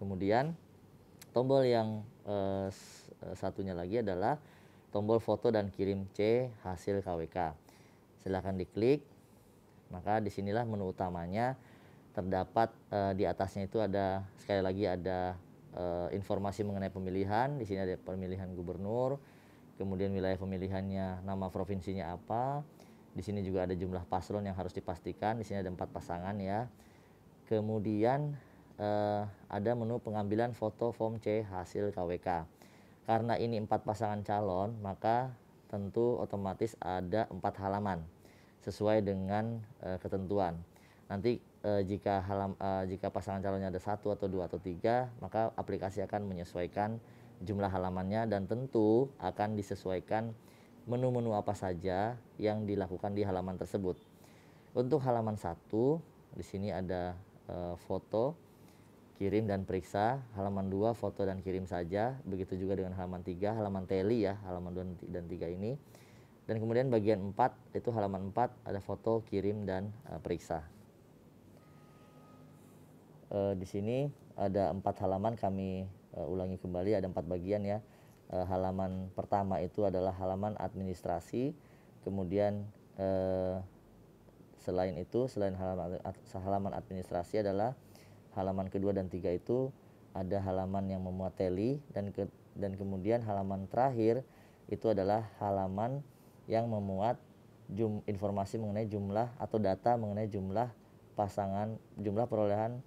Kemudian tombol yang satunya lagi adalah tombol foto dan kirim C hasil KWK. Silahkan diklik. Maka disinilah menu utamanya. Terdapat di atasnya itu ada, sekali lagi ada informasi mengenai pemilihan. Di sini ada pemilihan gubernur, kemudian wilayah pemilihannya, nama provinsinya apa. Di sini juga ada jumlah paslon yang harus dipastikan. Di sini ada 4 pasangan ya. Kemudian ada menu pengambilan foto form C hasil KWK. Karena ini 4 pasangan calon, maka tentu otomatis ada 4 halaman sesuai dengan ketentuan. Nanti jika pasangan calonnya ada 1 atau 2 atau 3, maka aplikasi akan menyesuaikan jumlah halamannya dan tentu akan disesuaikan menu-menu apa saja yang dilakukan di halaman tersebut. Untuk halaman 1, di sini ada foto, kirim dan periksa. Halaman 2 foto dan kirim saja. Begitu juga dengan halaman 3, halaman teli ya, halaman 2 dan 3 ini. Dan kemudian bagian 4 itu halaman 4 ada foto, kirim dan periksa. Di sini ada 4 halaman, kami ulangi kembali, ada 4 bagian ya. Halaman pertama itu adalah halaman administrasi. Kemudian selain halaman administrasi adalah halaman kedua dan 3 itu ada halaman yang memuat teli, dan kemudian halaman terakhir itu adalah halaman yang memuat informasi mengenai jumlah atau data mengenai jumlah perolehan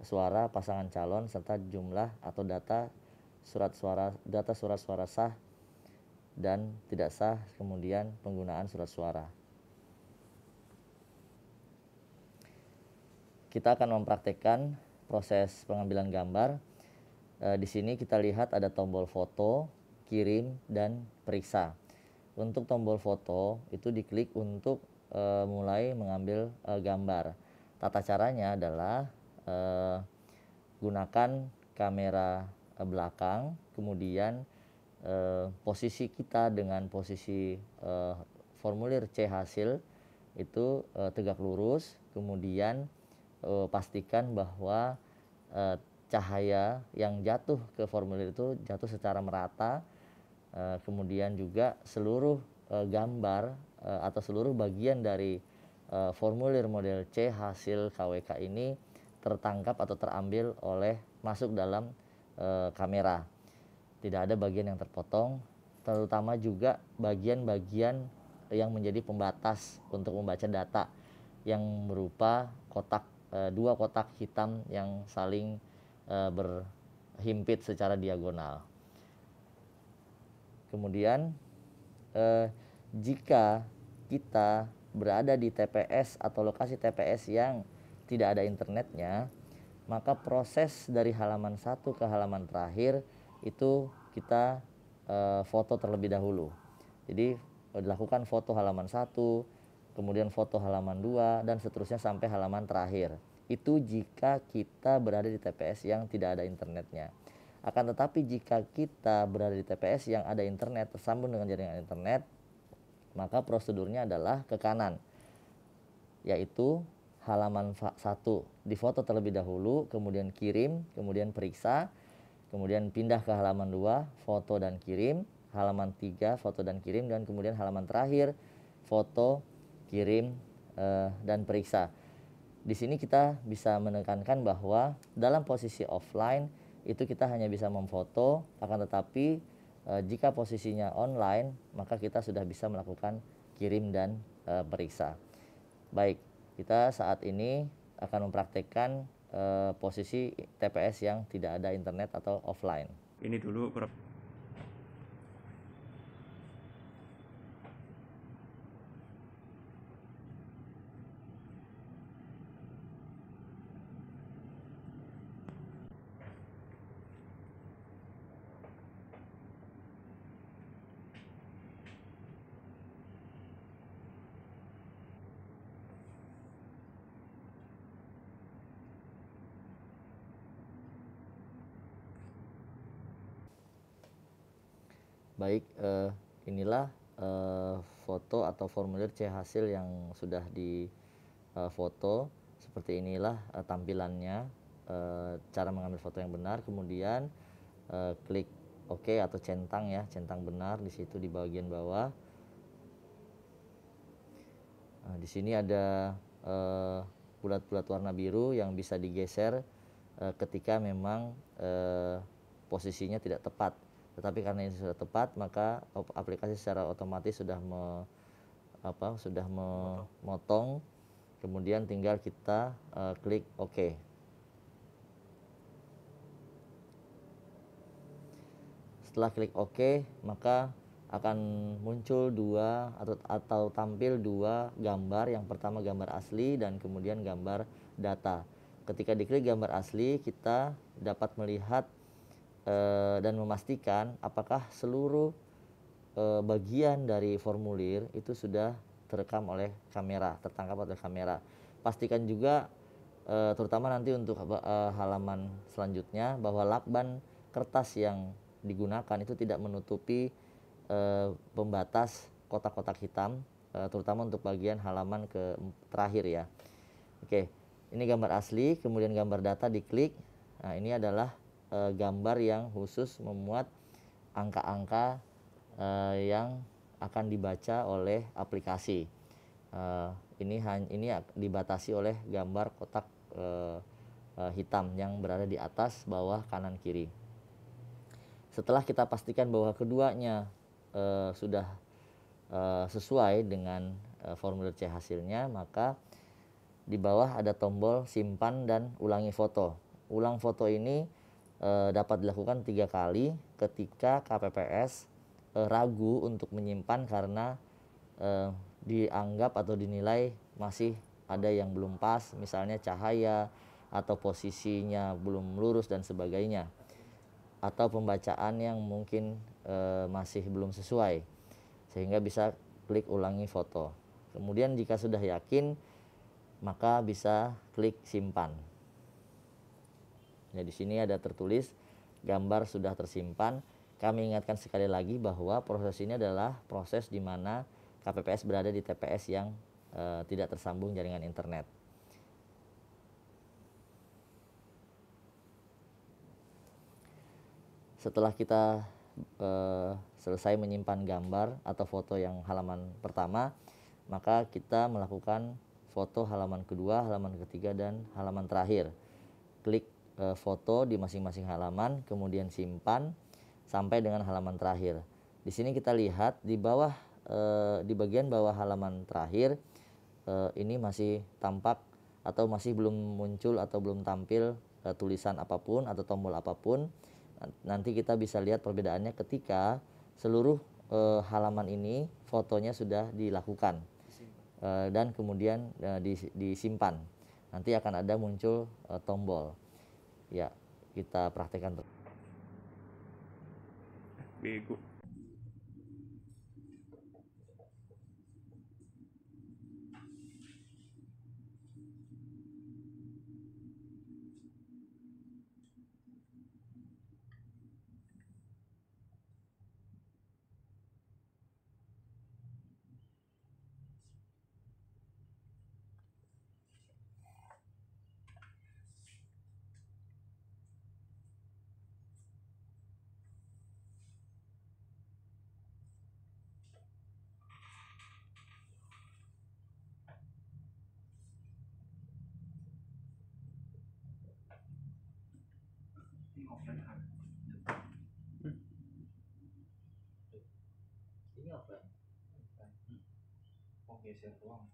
suara pasangan calon serta jumlah atau data surat suara sah dan tidak sah, kemudian penggunaan surat suara. Kita akan mempraktekkan proses pengambilan gambar. Di sini kita lihat ada tombol foto, kirim, dan periksa. Untuk tombol foto itu diklik untuk mulai mengambil gambar. Tata caranya adalah gunakan kamera belakang, kemudian posisi kita dengan posisi formulir C hasil itu tegak lurus, kemudian pastikan bahwa cahaya yang jatuh ke formulir itu jatuh secara merata. Kemudian juga seluruh gambar atau seluruh bagian dari formulir model C hasil KWK ini tertangkap atau terambil masuk dalam kamera. Tidak ada bagian yang terpotong, terutama juga bagian-bagian yang menjadi pembatas untuk membaca data yang berupa dua kotak hitam yang saling berhimpit secara diagonal. Kemudian jika kita berada di TPS atau lokasi TPS yang tidak ada internetnya, maka proses dari halaman 1 ke halaman terakhir itu kita foto terlebih dahulu. Jadi dilakukan foto halaman 1, kemudian foto halaman 2, dan seterusnya sampai halaman terakhir. Itu jika kita berada di TPS yang tidak ada internetnya. Akan tetapi jika kita berada di TPS yang ada internet, tersambung dengan jaringan internet, maka prosedurnya adalah ke kanan, yaitu halaman 1 difoto terlebih dahulu, kemudian kirim, kemudian periksa, kemudian pindah ke halaman 2, foto dan kirim, halaman 3, foto dan kirim, dan kemudian halaman terakhir, foto, kirim, dan periksa. Di sini kita bisa menekankan bahwa dalam posisi offline itu kita hanya bisa memfoto, akan tetapi jika posisinya online maka kita sudah bisa melakukan kirim dan periksa. Baik, kita saat ini akan mempraktekkan posisi TPS yang tidak ada internet atau offline. Ini dulu Baik, inilah foto atau formulir C hasil yang sudah difoto. Seperti inilah tampilannya. cara mengambil foto yang benar, kemudian klik OK atau centang ya, centang benar di situ di bagian bawah. Nah, di sini ada bulat-bulat warna biru yang bisa digeser ketika memang posisinya tidak tepat. Tetapi karena ini sudah tepat, maka aplikasi secara otomatis sudah memotong. Kemudian tinggal kita klik OK. Setelah klik OK, maka akan muncul atau tampil dua gambar. Yang pertama gambar asli dan kemudian gambar data. Ketika diklik gambar asli, kita dapat melihat dan memastikan apakah seluruh bagian dari formulir itu sudah terekam oleh kamera, tertangkap oleh kamera. Pastikan juga terutama nanti untuk halaman selanjutnya bahwa lakban kertas yang digunakan itu tidak menutupi pembatas kotak-kotak hitam, terutama untuk bagian halaman terakhir ya. Oke, ini gambar asli, kemudian gambar data diklik. Nah, ini adalah gambar yang khusus memuat angka-angka yang akan dibaca oleh aplikasi. Ini dibatasi oleh gambar kotak hitam yang berada di atas, bawah, kanan, kiri. Setelah kita pastikan bahwa keduanya sudah sesuai dengan formulir C hasilnya, maka di bawah ada tombol simpan dan ulangi foto. Ulang foto ini dapat dilakukan 3 kali ketika KPPS ragu untuk menyimpan karena dianggap atau dinilai masih ada yang belum pas, misalnya cahaya atau posisinya belum lurus dan sebagainya, atau pembacaan yang mungkin masih belum sesuai, sehingga bisa klik ulangi foto. Kemudian jika sudah yakin, maka bisa klik simpan. Ya, di sini ada tertulis gambar sudah tersimpan. Kami ingatkan sekali lagi bahwa proses ini adalah proses di mana KPPS berada di TPS yang tidak tersambung jaringan internet. Setelah kita selesai menyimpan gambar atau foto yang halaman pertama, maka kita melakukan foto halaman kedua, halaman ketiga, dan halaman terakhir. Klik foto di masing-masing halaman, kemudian simpan sampai dengan halaman terakhir. Di sini kita lihat di bawah, di bagian bawah halaman terakhir, ini masih tampak atau masih belum muncul atau belum tampil tulisan apapun atau tombol apapun. Nanti kita bisa lihat perbedaannya ketika seluruh halaman ini fotonya sudah dilakukan dan kemudian disimpan. Nanti akan ada muncul tombol. Ya, kita praktekkan. Bego. Ini offline kan? Ini offline. Oh, geser doang.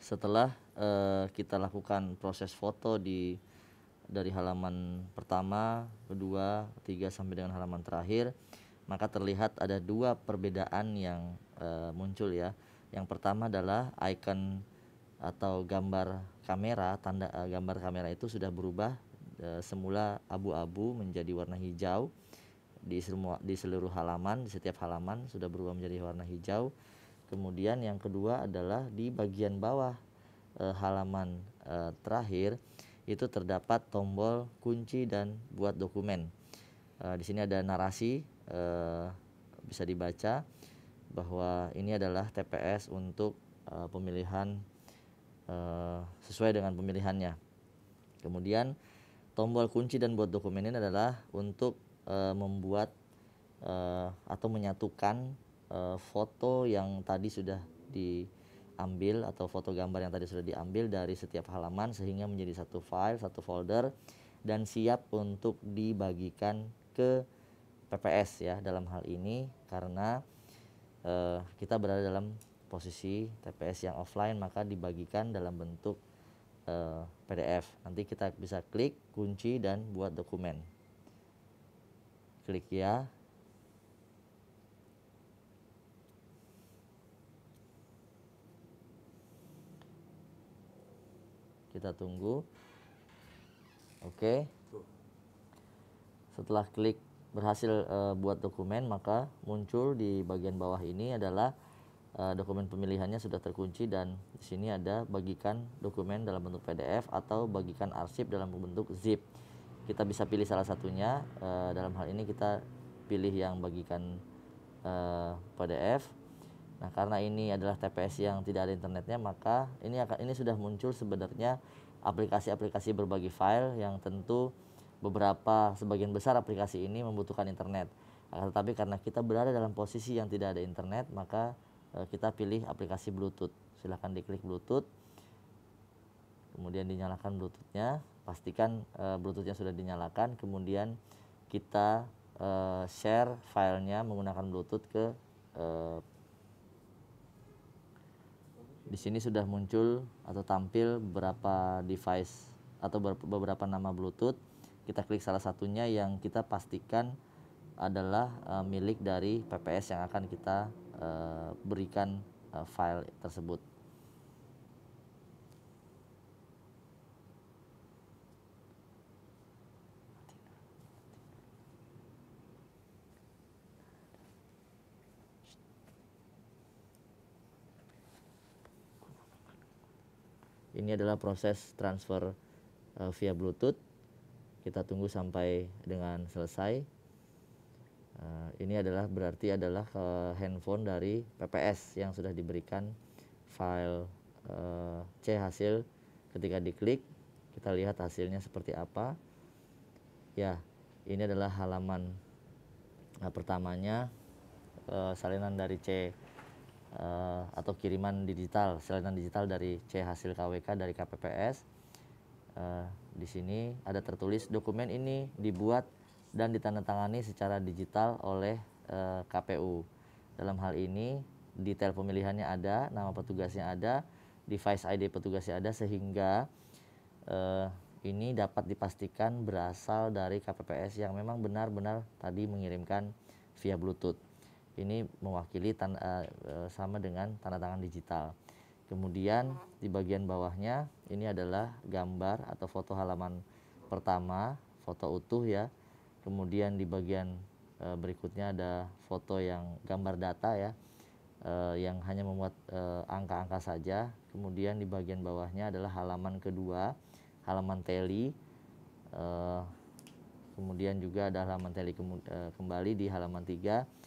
setelah kita lakukan proses foto dari halaman pertama, kedua, ketiga sampai dengan halaman terakhir, maka terlihat ada dua perbedaan yang muncul ya. Yang pertama adalah icon atau gambar kamera, tanda gambar kamera itu sudah berubah, semula abu-abu menjadi warna hijau di seluruh halaman, di setiap halaman sudah berubah menjadi warna hijau. Kemudian yang kedua adalah di bagian bawah halaman terakhir itu terdapat tombol kunci dan buat dokumen. Di sini ada narasi, bisa dibaca bahwa ini adalah TPS untuk pemilihan sesuai dengan pemilihannya. Kemudian tombol kunci dan buat dokumen ini adalah untuk membuat atau menyatukan foto yang tadi sudah diambil atau foto gambar yang tadi sudah diambil dari setiap halaman sehingga menjadi satu file, satu folder dan siap untuk dibagikan ke PPS ya dalam hal ini, karena kita berada dalam posisi TPS yang offline, maka dibagikan dalam bentuk PDF. Nanti kita bisa klik kunci dan buat dokumen. Klik ya. Kita tunggu. Oke. Setelah klik berhasil buat dokumen, maka muncul di bagian bawah ini adalah dokumen pemilihannya sudah terkunci, dan di sini ada bagikan dokumen dalam bentuk PDF atau bagikan arsip dalam bentuk zip. Kita bisa pilih salah satunya. Dalam hal ini kita pilih yang bagikan PDF. Nah, karena ini adalah TPS yang tidak ada internetnya, maka ini sudah muncul sebenarnya aplikasi-aplikasi berbagi file yang tentu sebagian besar aplikasi ini membutuhkan internet. Tetapi karena kita berada dalam posisi yang tidak ada internet, maka kita pilih aplikasi Bluetooth. Silahkan diklik Bluetooth, kemudian dinyalakan Bluetoothnya, pastikan Bluetoothnya sudah dinyalakan, kemudian kita share filenya menggunakan Bluetooth ke di sini sudah muncul atau tampil beberapa device atau beberapa nama Bluetooth. Kita klik salah satunya yang kita pastikan adalah milik dari PPS yang akan kita berikan file tersebut. Ini adalah proses transfer via Bluetooth. Kita tunggu sampai dengan selesai. Ini adalah berarti adalah handphone dari PPS yang sudah diberikan file C hasil. Ketika diklik, kita lihat hasilnya seperti apa. Ya, ini adalah halaman pertamanya, salinan dari C atau kiriman digital, salinan digital dari C hasil KWK dari KPPS. Di sini ada tertulis dokumen ini dibuat dan ditandatangani secara digital oleh KPU. Dalam hal ini detail pemilihannya ada, nama petugasnya ada, device ID petugasnya ada, sehingga ini dapat dipastikan berasal dari KPPS yang memang benar-benar tadi mengirimkan via Bluetooth. Ini mewakili sama dengan tanda tangan digital. Kemudian di bagian bawahnya ini adalah gambar atau foto halaman pertama, foto utuh ya. Kemudian di bagian berikutnya ada foto yang gambar data ya, yang hanya memuat angka-angka saja. Kemudian di bagian bawahnya adalah halaman kedua, halaman teli. Kemudian juga ada halaman teli kembali di halaman 3.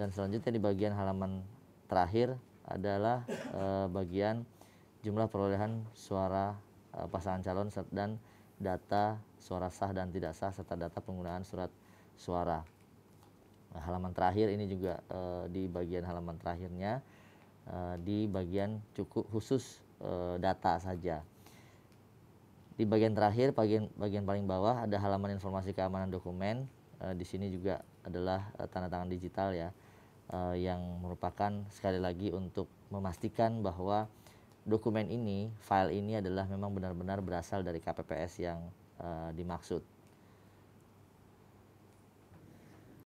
Dan selanjutnya di bagian halaman terakhir adalah bagian jumlah perolehan suara pasangan calon dan data suara sah dan tidak sah serta data penggunaan surat suara. Nah, halaman terakhir ini juga di bagian halaman terakhirnya di bagian cukup khusus data saja. Di bagian terakhir, bagian paling bawah ada halaman informasi keamanan dokumen. Di sini juga adalah tanda tangan digital ya, yang merupakan sekali lagi untuk memastikan bahwa dokumen ini, file ini adalah memang benar-benar berasal dari KPPS yang dimaksud.